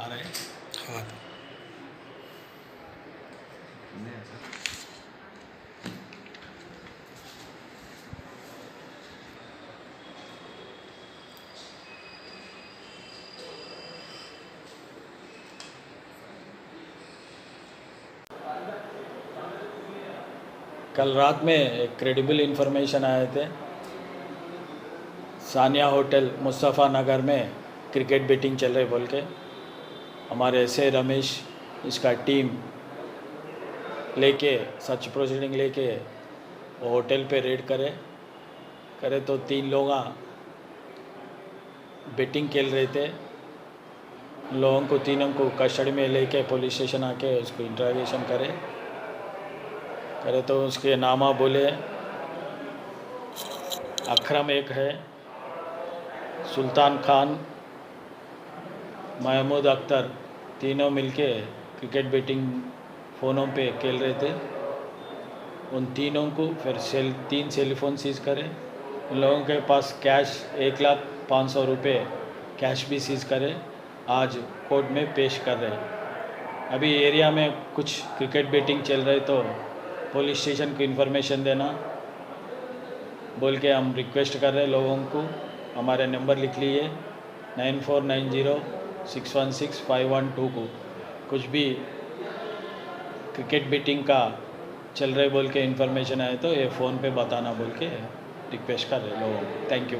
आ रहे हैं। हाँ। कल रात में एक क्रेडिबल इन्फॉर्मेशन आए थे, सानिया होटल मुस्तफ़ा नगर में क्रिकेट बेटिंग चल रही बोल के। हमारे एसए रमेश इसका टीम लेके सच प्रोसीडिंग लेके वो होटल पे रेड करे तो 3 लोग बेटिंग खेल रहे थे। लोगों को तीनों को कस्टडी में लेके पुलिस स्टेशन आके उसको इंट्रोगेशन करे तो उसके नामा बोले अकरम एक है, सुल्तान खान, महमूद अख्तर, तीनों मिलके क्रिकेट बेटिंग फ़ोनों पे खेल रहे थे। उन तीनों को फिर 3 सेलफोन सीज़ करे। उन लोगों के पास कैश 1,05,000 रुपये कैश भी सीज़ करे। आज कोर्ट में पेश कर रहे। अभी एरिया में कुछ क्रिकेट बेटिंग चल रहे तो पुलिस स्टेशन को इन्फॉर्मेशन देना बोल के हम रिक्वेस्ट कर रहे लोगों को। हमारे नंबर लिख लीजिए 9490616512 को। कुछ भी क्रिकेट बेटिंग का चल रहे बोल के इन्फॉर्मेशन आए तो ये फ़ोन पे बताना बोल के रिक्वेस्ट कर रहे लोगों को। Thank you.